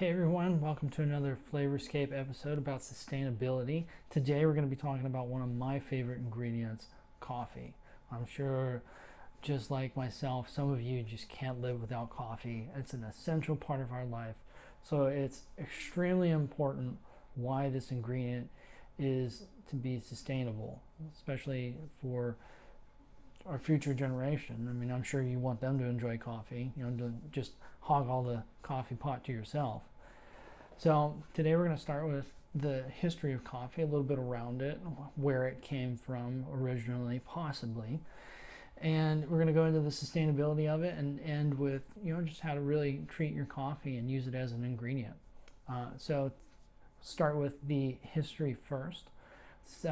Hey everyone, welcome to another Flavorscape episode about sustainability. Today we're going to be talking about one of my favorite ingredients, coffee. I'm sure, just like myself, some of you just can't live without coffee. It's an essential part of our life. So it's extremely important why this ingredient is to be sustainable, especially for our future generation. I mean, I'm sure you want them to enjoy coffee, to just hog all the coffee pot to yourself. So today we're going to start with the history of coffee, a little bit around it, where it came from originally, possibly. And we're going to go into the sustainability of it and end with, just how to really treat your coffee and use it as an ingredient. So start with the history first. It's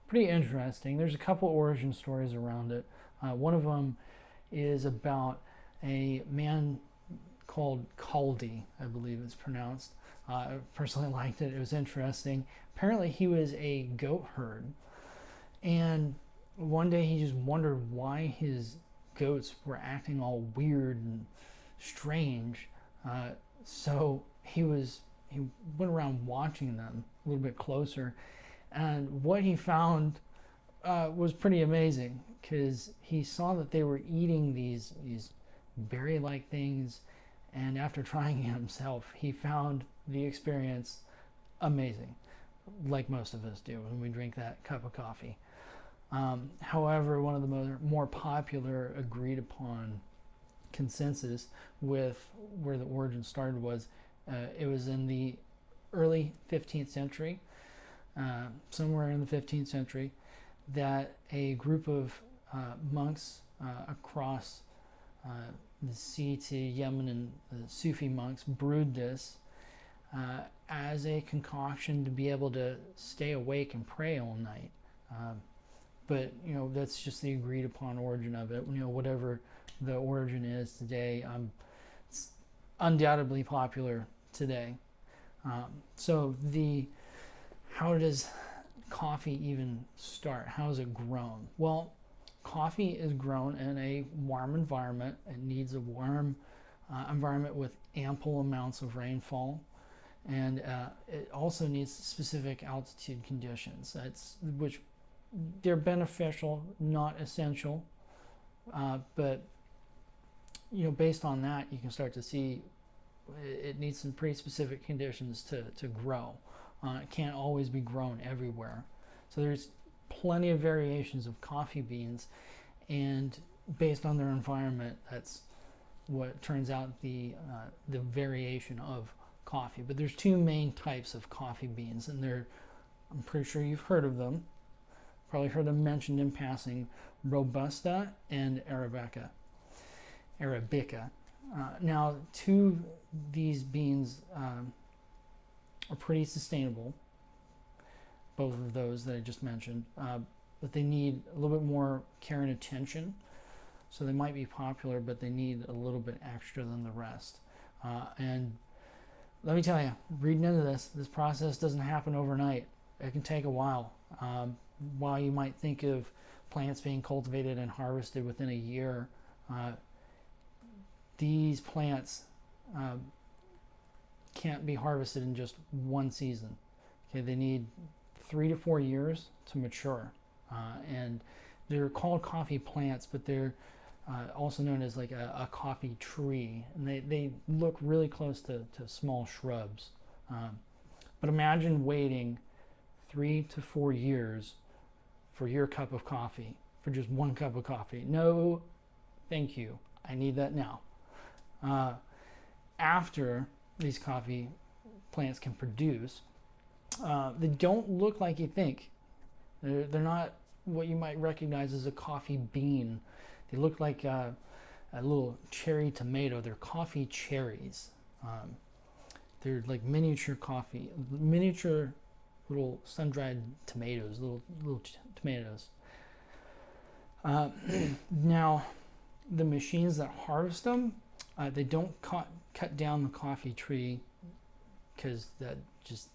pretty interesting. There's a couple origin stories around it. One of them is about a man called Caldi, I believe it's pronounced. I personally liked it. It was interesting. Apparently he was a goat herd, and one day he just wondered why his goats were acting all weird and strange. So he went around watching them a little bit closer, and what he found was pretty amazing, because he saw that they were eating these berry-like things, and after trying it himself, he found the experience amazing, like most of us do when we drink that cup of coffee. However, one of the more popular, agreed upon consensus with where the origin started was it was in the early 15th century, somewhere in the 15th century, that a group of monks across the sea to Yemen, and the Sufi monks brewed this as a concoction to be able to stay awake and pray all night. But that's just the agreed upon origin of it. Whatever the origin is today, it's undoubtedly popular today. So how does coffee even start? How is it grown? Well, coffee is grown in a warm environment. It needs a warm environment with ample amounts of rainfall, and it also needs specific altitude conditions. Which they're beneficial, not essential, but based on that, you can start to see it needs some pretty specific conditions to grow. It can't always be grown everywhere. So there's plenty of variations of coffee beans, and based on their environment, that's what turns out the variation of coffee. But there's two main types of coffee beans, and I'm pretty sure you've heard of them. Probably heard them mentioned in passing: Robusta and Arabica. Now, these beans are pretty sustainable, both of those that I just mentioned, but they need a little bit more care and attention. So they might be popular, but they need a little bit extra than the rest. And let me tell you, reading into this process doesn't happen overnight. It can take a while. While you might think of plants being cultivated and harvested within a year, these plants can't be harvested in just one season. Okay, they need 3 to 4 years to mature, and they're called coffee plants, but they're also known as like a coffee tree, and they look really close to small shrubs. But imagine waiting 3 to 4 years for your cup of coffee, for just one cup of coffee. No, thank you. I need that now. After these coffee plants can produce, they don't look like you think. They're not what you might recognize as a coffee bean. They look like a little cherry tomato. They're coffee cherries. They're like miniature little sun-dried tomatoes, little tomatoes. Now, the machines that harvest them, they don't cut down the coffee tree, because that just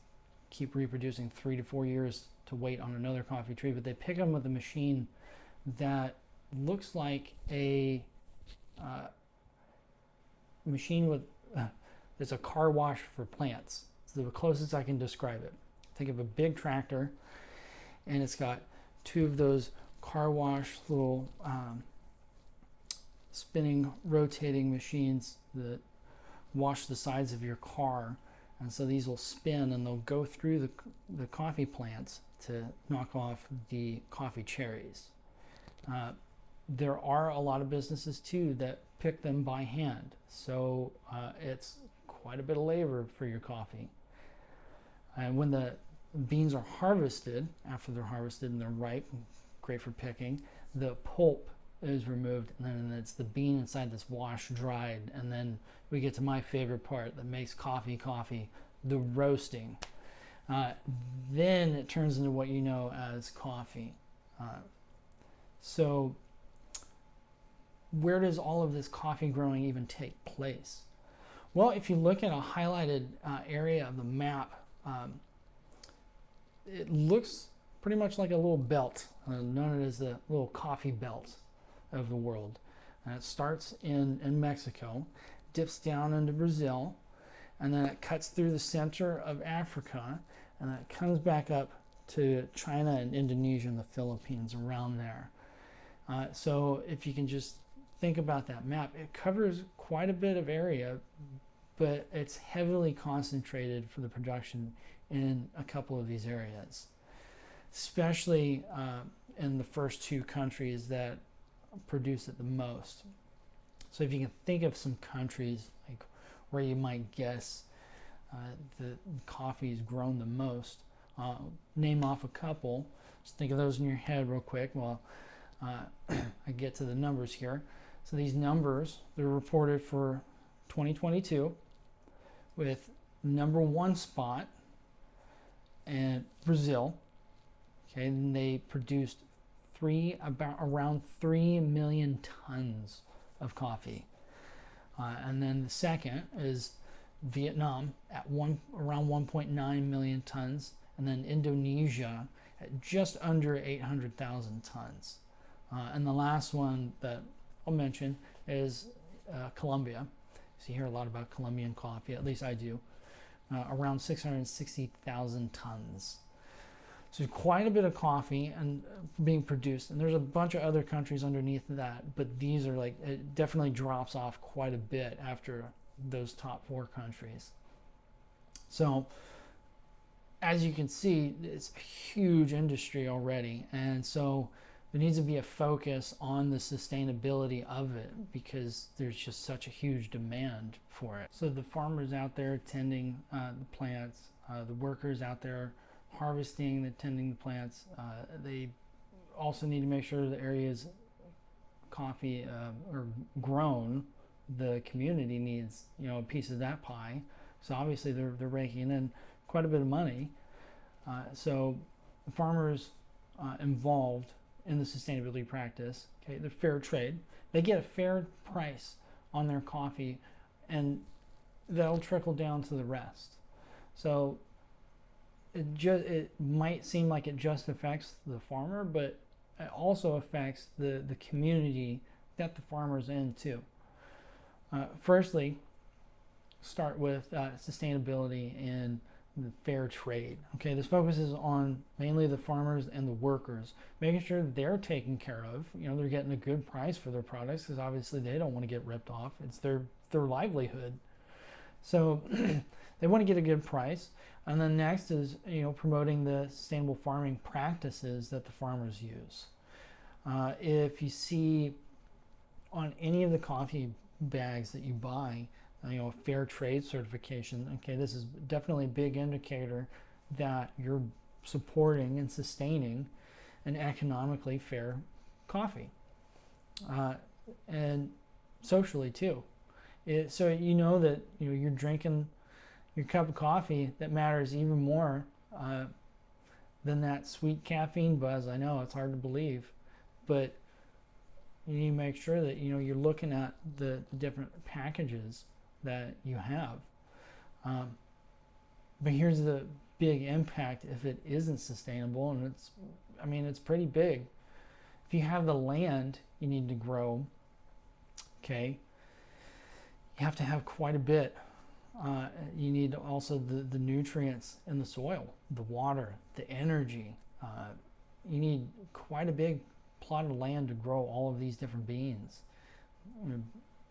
keep reproducing 3 to 4 years to wait on another coffee tree, but they pick them with a machine that looks like a machine with It's a car wash for plants. It's the closest I can describe it. Think of a big tractor, and it's got two of those car wash little spinning, rotating machines that wash the sides of your car. And so these will spin and they'll go through the coffee plants to knock off the coffee cherries. There are a lot of businesses too that pick them by hand. So it's quite a bit of labor for your coffee. And when the beans are harvested, after they're harvested and they're ripe, great for picking, the pulp is removed, and then it's the bean inside this wash dried, and then we get to my favorite part that makes coffee, the roasting. Then it turns into what you know as coffee. So where does all of this coffee growing even take place? Well, if you look at a highlighted area of the map, it looks pretty much like a little belt, known as the little coffee belt of the world. And it starts in Mexico, dips down into Brazil, and then it cuts through the center of Africa, and then it comes back up to China and Indonesia and the Philippines, around there. So if you can just think about that map, it covers quite a bit of area, but it's heavily concentrated for the production in a couple of these areas, especially in the first two countries that produce it the most. So if you can think of some countries like where you might guess the coffee is grown the most, name off a couple. Just think of those in your head real quick while I get to the numbers here. So these numbers, they're reported for 2022 with number one spot in Brazil. Okay, and they produced around 3 million tons of coffee. And then the second is Vietnam at around 1.9 million tons, and then Indonesia at just under 800,000 tons. And the last one that I'll mention is Colombia. So you hear a lot about Colombian coffee, at least I do, around 660,000 tons. So quite a bit of coffee and being produced, and there's a bunch of other countries underneath that, but these are like, it definitely drops off quite a bit after those top four countries. So as you can see, it's a huge industry already, and so there needs to be a focus on the sustainability of it because there's just such a huge demand for it. So the farmers out there tending the plants, the workers out there harvesting and tending the plants, they also need to make sure the areas coffee are grown, the community needs, you know, a piece of that pie. So obviously they're raking in quite a bit of money. So the farmers involved in the sustainability practice, okay, the fair trade, they get a fair price on their coffee, and that'll trickle down to the rest. So it might seem like it just affects the farmer, but it also affects the community that the farmer's in too. Firstly, start with sustainability and the fair trade. Okay, this focuses on mainly the farmers and the workers, making sure they're taken care of. You know, they're getting a good price for their products because obviously they don't want to get ripped off. It's their livelihood. So they want to get a good price. And then next is, you know, promoting the sustainable farming practices that the farmers use. If you see on any of the coffee bags that you buy, you know, fair trade certification, okay, this is definitely a big indicator that you're supporting and sustaining an economically fair coffee, and socially too. So you know that, you know, you're drinking your cup of coffee that matters even more than that sweet caffeine buzz. I know it's hard to believe, but you need to make sure that, you know, you're looking at the different packages that you have. But here's the big impact if it isn't sustainable, and it's pretty big. If you have the land you need to grow, okay, you have to have quite a bit You need also the nutrients in the soil, the water, the energy. You need quite a big plot of land to grow all of these different beans.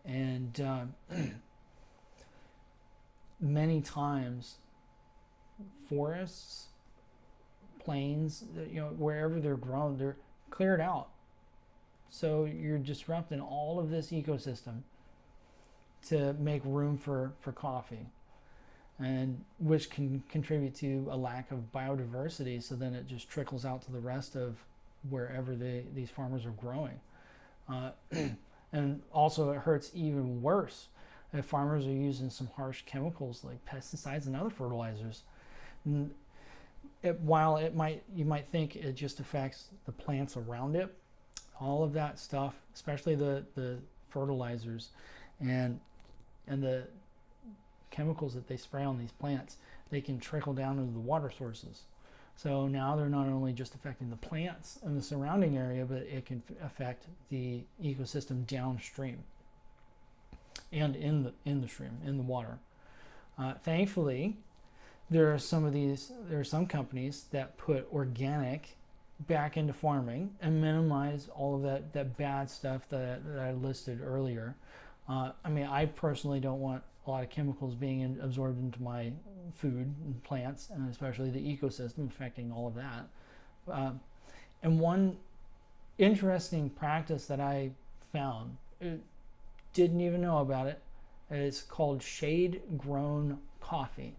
And many times forests, plains, wherever they're grown, they're cleared out. So you're disrupting all of this ecosystem to make room for coffee, and which can contribute to a lack of biodiversity. So then it just trickles out to the rest of wherever these farmers are growing. And also it hurts even worse if farmers are using some harsh chemicals like pesticides and other fertilizers. And while you might think it just affects the plants around it, all of that stuff, especially the fertilizers and the chemicals that they spray on these plants, they can trickle down into the water sources. So now they're not only just affecting the plants in the surrounding area, but it can affect the ecosystem downstream and in the stream, in the water. Thankfully, there are some companies that put organic back into farming and minimize all of that bad stuff that I listed earlier. I personally don't want a lot of chemicals being absorbed into my food and plants, and especially the ecosystem, affecting all of that. And one interesting practice that I found, didn't even know about it, is called shade-grown coffee.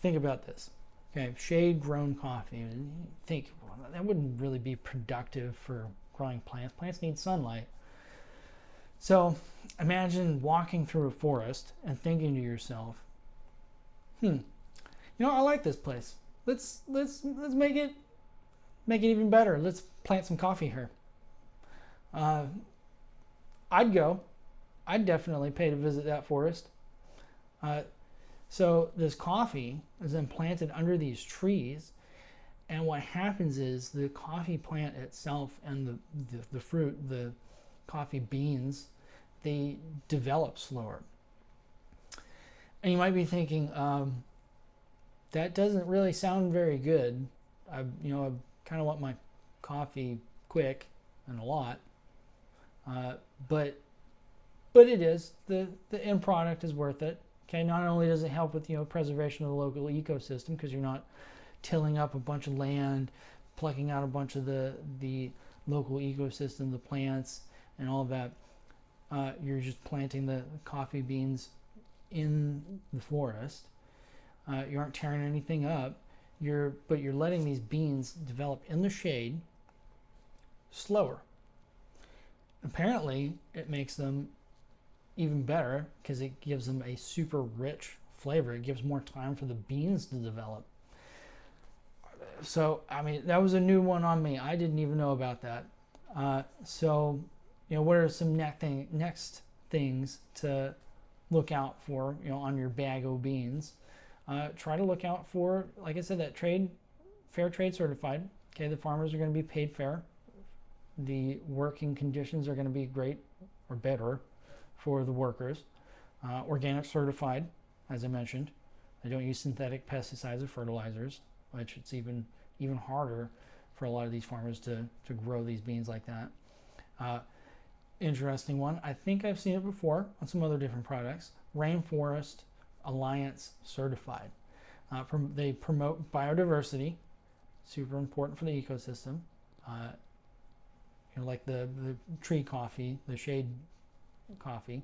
Think about this. Okay, shade-grown coffee. You think, well, that wouldn't really be productive for growing plants. Plants need sunlight. So imagine walking through a forest and thinking to yourself, I like this place. Let's make it even better. Let's plant some coffee here. I'd go. I'd definitely pay to visit that forest. So this coffee is then planted under these trees, and what happens is the coffee plant itself and the fruit, the coffee beans, they develop slower. And you might be thinking, that doesn't really sound very good. I kind of want my coffee quick and a lot, but it is the end product is worth it. Okay, not only does it help with preservation of the local ecosystem, because you're not tilling up a bunch of land, plucking out a bunch of the local ecosystem, the plants, and all of that. You're just planting the coffee beans in the forest. You aren't tearing anything up. But you're letting these beans develop in the shade slower. Apparently, it makes them even better because it gives them a super rich flavor. It gives more time for the beans to develop. So, that was a new one on me. I didn't even know about that. What are some next things to look out for, on your bag of beans? Try to look out for, like I said, that fair trade certified. Okay, the farmers are going to be paid fair. The working conditions are going to be great or better for the workers. Organic certified, as I mentioned. They don't use synthetic pesticides or fertilizers, which it's even harder for a lot of these farmers to grow these beans like that. Interesting one. I think I've seen it before on some other different products. Rainforest Alliance certified. They promote biodiversity, super important for the ecosystem. Like the tree coffee, the shade coffee,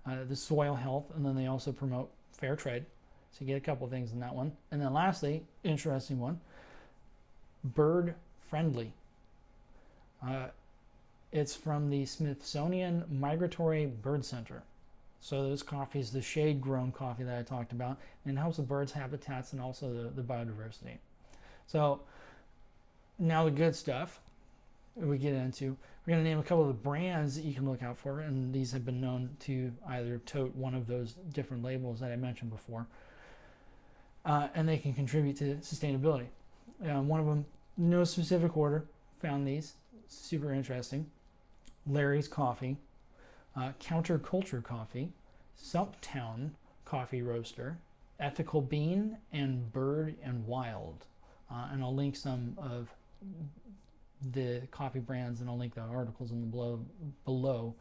the soil health, and then they also promote fair trade. So you get a couple of things in that one. And then lastly, interesting one, bird friendly. It's from the Smithsonian Migratory Bird Center. So this coffee is the shade-grown coffee that I talked about, and it helps the birds' habitats and also the biodiversity. So now the good stuff we get into. We're going to name a couple of the brands that you can look out for, and these have been known to either tote one of those different labels that I mentioned before, and they can contribute to sustainability. One of them, no specific order, found these, super interesting. Larry's Coffee, Counterculture Coffee, Sumptown, coffee roaster, Ethical Bean, and Bird and Wild. And I'll link some of the coffee brands, and I'll link the articles in the below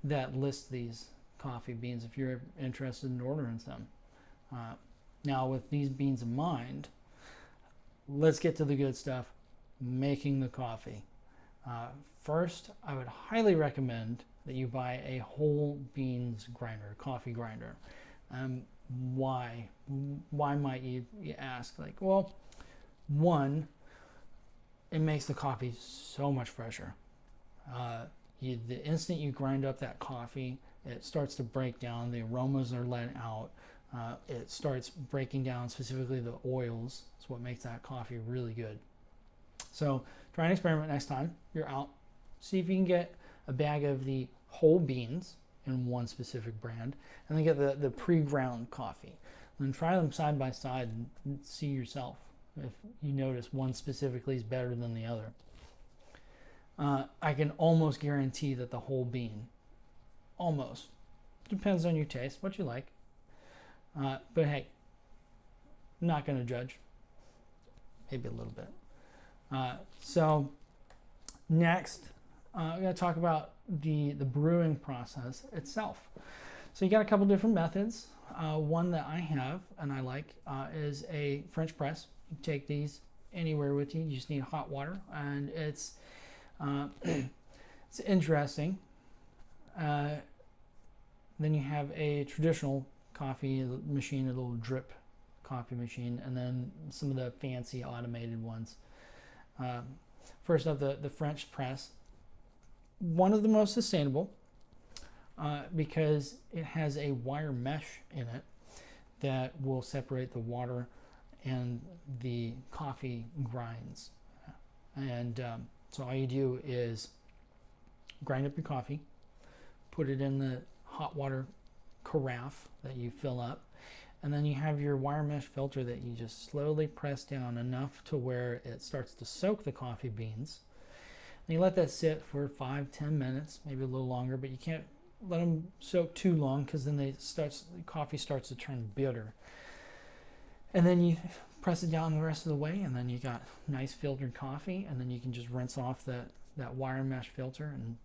that list these coffee beans if you're interested in ordering some. Now, with these beans in mind, let's get to the good stuff, making the coffee. First, I would highly recommend that you buy a whole beans grinder, coffee grinder. Why? Why might you ask? Like, well, one, it makes the coffee so much fresher. The instant you grind up that coffee, it starts to break down. The aromas are let out. It starts breaking down specifically the oils. That's what makes that coffee really good. So try and experiment next time you're out. See if you can get a bag of the whole beans in one specific brand, and then get the pre-ground coffee. And then try them side by side and see yourself if you notice one specifically is better than the other. I can almost guarantee that the whole bean, almost, depends on your taste, what you like. But hey, I'm not going to judge. Maybe a little bit. So next, I'm going to talk about the brewing process itself. So you got a couple different methods. One that I have and I like is a French press. You can take these anywhere with you. You just need hot water, and it's it's interesting. Then you have a traditional coffee machine, a little drip coffee machine, and then some of the fancy automated ones. First up, the French press. One of the most sustainable because it has a wire mesh in it that will separate the water and the coffee grinds. And so all you do is grind up your coffee, put it in the hot water carafe that you fill up, and then you have your wire mesh filter that you just slowly press down enough to where it starts to soak the coffee beans. And you let that sit for 5-10 minutes, maybe a little longer, but you can't let them soak too long because then the coffee starts to turn bitter. And then you press it down the rest of the way, and then you got nice filtered coffee, and then you can just rinse off that wire mesh filter and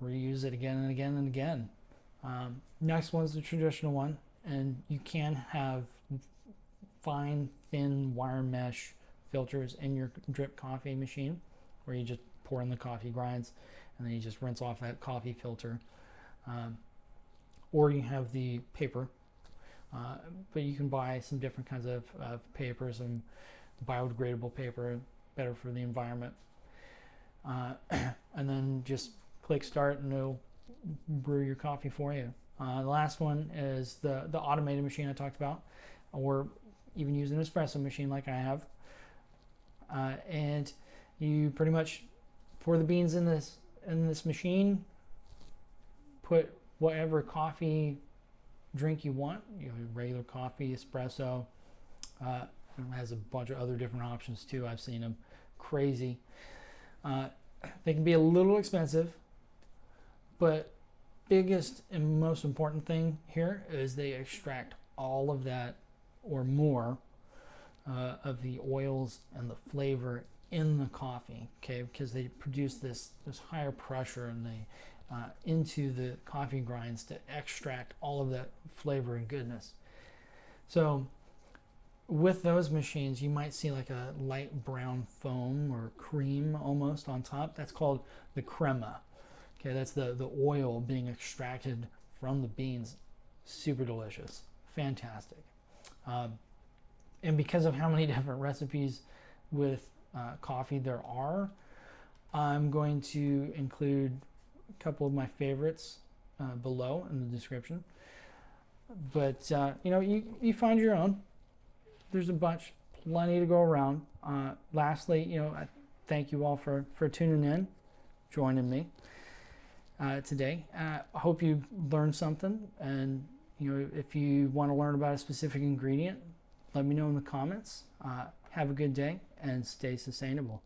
reuse it again and again and again. Next one's the traditional one, and you can have fine, thin wire mesh filters in your drip coffee machine where you just pour in the coffee grinds and then you just rinse off that coffee filter. Or you have the paper, but you can buy some different kinds of papers, and biodegradable paper, better for the environment. And then just click start and it'll brew your coffee for you. The last one is the automated machine I talked about, or even use an espresso machine like I have. And you pretty much pour the beans in this machine, put whatever coffee drink you want, regular coffee, espresso. It has a bunch of other different options too. I've seen them, crazy. They can be a little expensive, but biggest and most important thing here is they extract all of that or more of the oils and the flavor in the coffee, okay, because they produce this higher pressure and they into the coffee grinds to extract all of that flavor and goodness. So with those machines, you might see like a light brown foam or cream almost on top. That's called the crema. Okay, that's the oil being extracted from the beans. Super delicious, fantastic. And because of how many different recipes with coffee there are, I'm going to include a couple of my favorites below in the description. But you find your own. There's a bunch, plenty to go around. Lastly, I thank you all for tuning in, joining me today. I hope you learned something, and if you want to learn about a specific ingredient, let me know in the comments. Have a good day and stay sustainable.